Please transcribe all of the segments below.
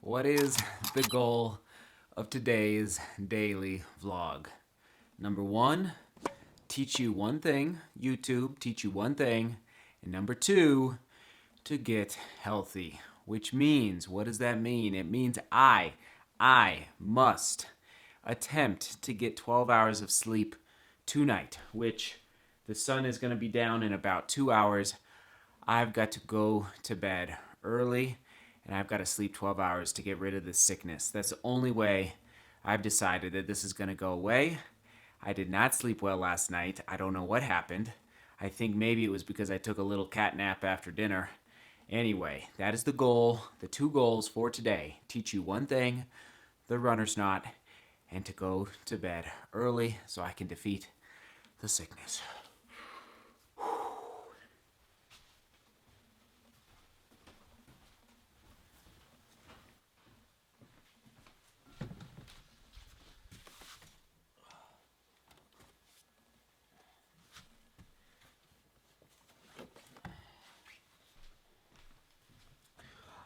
What is the goal of today's daily vlog? Number one, teach you one thing. YouTube, teach you one thing. And number two, to get healthy. Which means, what does that mean? It means I must attempt to get 12 hours of sleep tonight, which the sun is going to be down in about 2 hours. I've got to go to bed early and I've got to sleep 12 hours to get rid of this sickness. That's the only way I've decided that this is going to go away. I did not sleep well last night. I don't know what happened. I think maybe it was because I took a little cat nap after dinner. Anyway, that is the goal, the two goals for today. Teach you one thing, the runner's knot, and to go to bed early so I can defeat the sickness.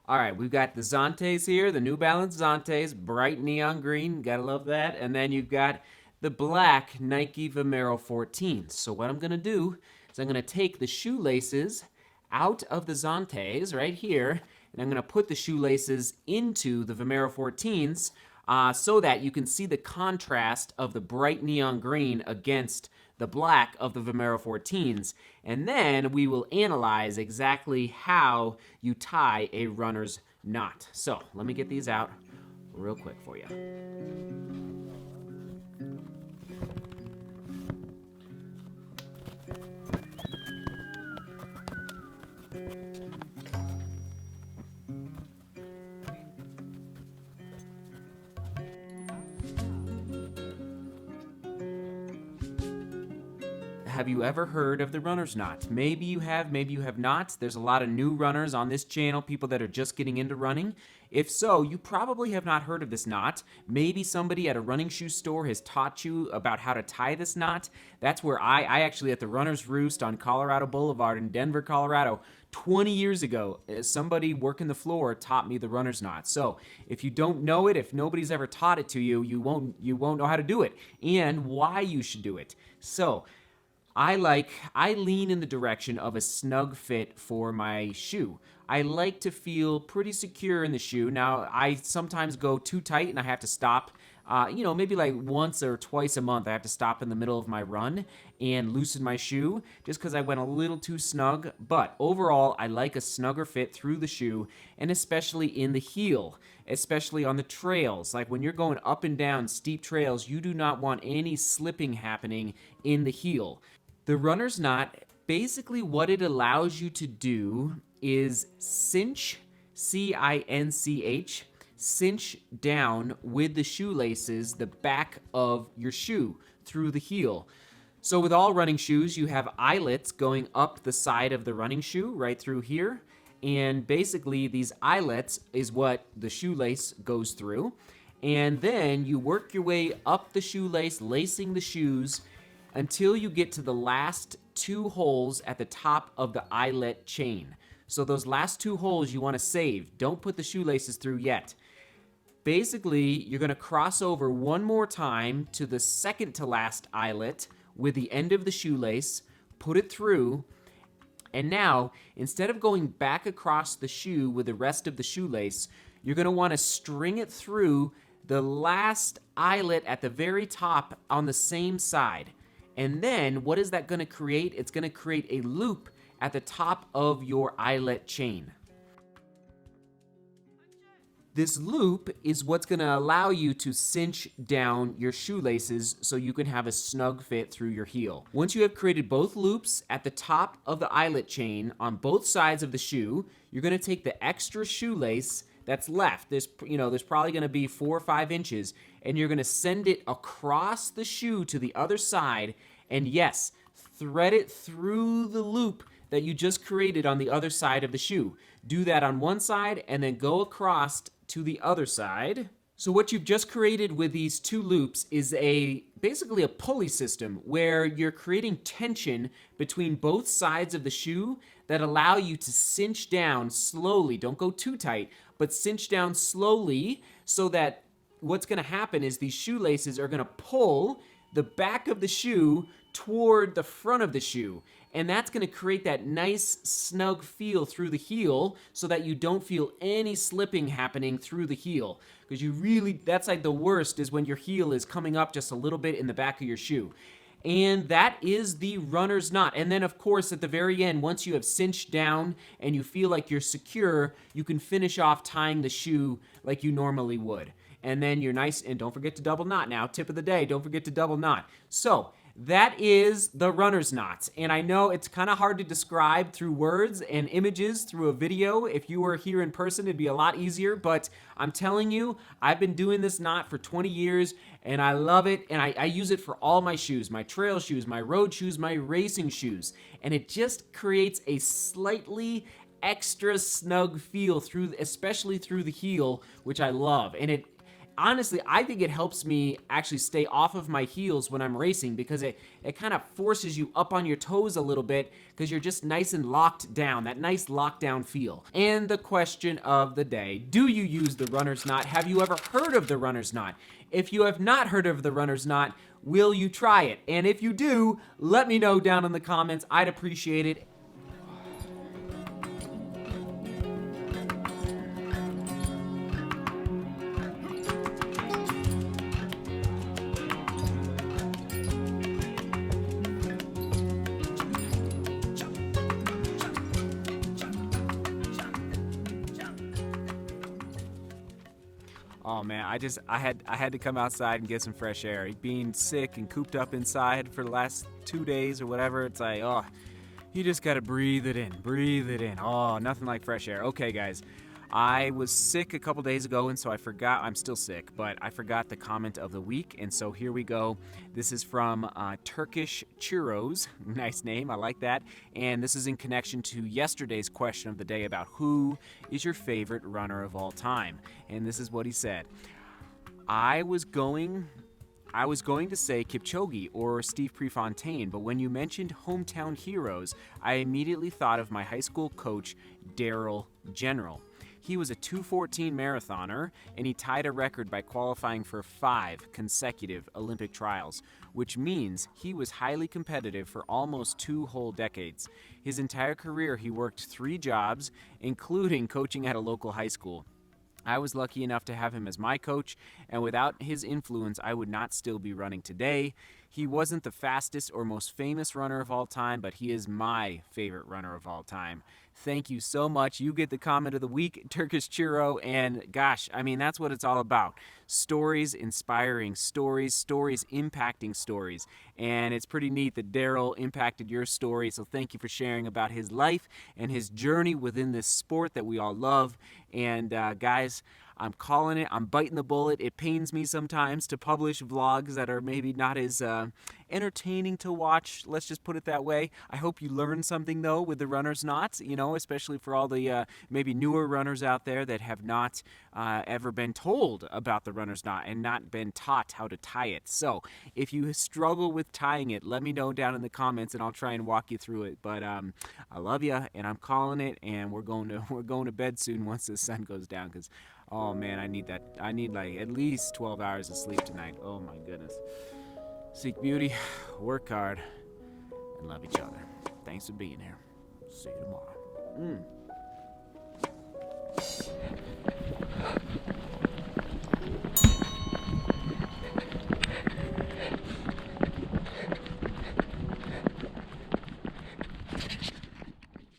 All right, we've got the Zontes here, the New Balance Zontes, bright neon green, gotta love that. And then you've got the black Nike Vomero 14s. So what I'm gonna do is I'm gonna take the shoelaces out of the Zontes right here, and I'm gonna put the shoelaces into the Vomero 14s so that you can see the contrast of the bright neon green against the black of the Vomero 14s, and then we will analyze exactly how you tie a runner's knot. So let me get these out real quick for you. Have you ever heard of the runner's knot? Maybe you have, maybe you have not. There's a lot of new runners on this channel, people that are just getting into running. If so, you probably have not heard of this knot. Maybe somebody at a running shoe store has taught you about how to tie this knot. That's where I actually at the Runner's Roost on Colorado Boulevard in Denver, Colorado, 20 years ago, somebody working the floor taught me the runner's knot. So if you don't know it, if nobody's ever taught it to you, you won't know how to do it and why you should do it. So I lean in the direction of a snug fit for my shoe. I like to feel pretty secure in the shoe. Now, I sometimes go too tight and I have to stop. Maybe like once or twice a month, I have to stop in the middle of my run and loosen my shoe just because I went a little too snug. But overall, I like a snugger fit through the shoe and especially in the heel, especially on the trails. Like when you're going up and down steep trails, you do not want any slipping happening in the heel. The runner's knot, basically what it allows you to do is cinch, C-I-N-C-H, cinch down with the shoelaces the back of your shoe through the heel. So with all running shoes, you have eyelets going up the side of the running shoe right through here. And basically these eyelets is what the shoelace goes through. And then you work your way up the shoelace, lacing the shoes until you get to the last two holes at the top of the eyelet chain. So those last two holes you want to save. Don't put the shoelaces through yet. Basically, you're going to cross over one more time to the second to last eyelet with the end of the shoelace, put it through, and now, instead of going back across the shoe with the rest of the shoelace, you're going to want to string it through the last eyelet at the very top on the same side. And then what is that going to create? It's going to create a loop at the top of your eyelet chain. This loop is what's going to allow you to cinch down your shoelaces so you can have a snug fit through your heel. Once you have created both loops at the top of the eyelet chain on both sides of the shoe, you're going to take the extra shoelace that's left. There's probably going to be 4 or 5 inches, and you're going to send it across the shoe to the other side, and yes, thread it through the loop that you just created on the other side of the shoe. Do that on one side, and then go across to the other side. So what you've just created with these two loops is basically a pulley system where you're creating tension between both sides of the shoe that allow you to cinch down slowly, don't go too tight, but cinch down slowly so that what's going to happen is these shoelaces are going to pull the back of the shoe toward the front of the shoe. And that's going to create that nice snug feel through the heel so that you don't feel any slipping happening through the heel. Because that's like the worst is when your heel is coming up just a little bit in the back of your shoe. And that is the runner's knot. And then, of course, at the very end, once you have cinched down and you feel like you're secure, you can finish off tying the shoe like you normally would. And then you're nice, and don't forget to double knot now. Tip of the day, don't forget to double knot. So that is the runner's knot. And I know it's kind of hard to describe through words and images through a video. If you were here in person, it'd be a lot easier. But I'm telling you, I've been doing this knot for 20 years, and I love it. And I use it for all my shoes, my trail shoes, my road shoes, my racing shoes. And it just creates a slightly extra snug feel especially through the heel, which I love. And honestly, I think it helps me actually stay off of my heels when I'm racing because it kind of forces you up on your toes a little bit because you're just nice and locked down, that nice lockdown feel. And the question of the day, do you use the runner's knot? Have you ever heard of the runner's knot? If you have not heard of the runner's knot, will you try it? And if you do, let me know down in the comments. I'd appreciate it. Oh man, I had to come outside and get some fresh air. Being sick and cooped up inside for the last 2 days or whatever, it's like, oh, you just gotta breathe it in, breathe it in. Oh, nothing like fresh air. Okay, guys, I was sick a couple days ago, and so I forgot. I'm still sick, but I forgot the comment of the week, and so here we go. This is from Turkish Churros. Nice name, I like that. And this is in connection to yesterday's question of the day about who is your favorite runner of all time. And this is what he said. I was going to say Kipchoge or Steve Prefontaine, but when you mentioned hometown heroes, I immediately thought of my high school coach, Daryl General. He was a 2:14 marathoner, and he tied a record by qualifying for 5 consecutive Olympic trials, which means he was highly competitive for almost 2 whole decades. His entire career, he worked 3 jobs, including coaching at a local high school. I was lucky enough to have him as my coach, and without his influence, I would not still be running today. He wasn't the fastest or most famous runner of all time, but he is my favorite runner of all time. Thank you so much. You get the comment of the week, Turkish Churro, and gosh, I mean, that's what it's all about. Stories, inspiring stories, stories impacting stories. And it's pretty neat that Daryl impacted your story, so thank you for sharing about his life and his journey within this sport that we all love. And guys, I'm calling it. I'm biting the bullet. It pains me sometimes to publish vlogs that are maybe not as entertaining to watch. Let's just put it that way. I hope you learned something, though, with the runner's knots, especially for all the maybe newer runners out there that have not ever been told about the runner's knot and not been taught how to tie it. So if you struggle with tying it, let me know down in the comments and I'll try and walk you through it. But I love you, and I'm calling it, and we're going to bed soon once the sun goes down because, oh man, I need like at least 12 hours of sleep tonight. Oh my goodness. Seek beauty, work hard, and love each other. Thanks for being here. See you tomorrow.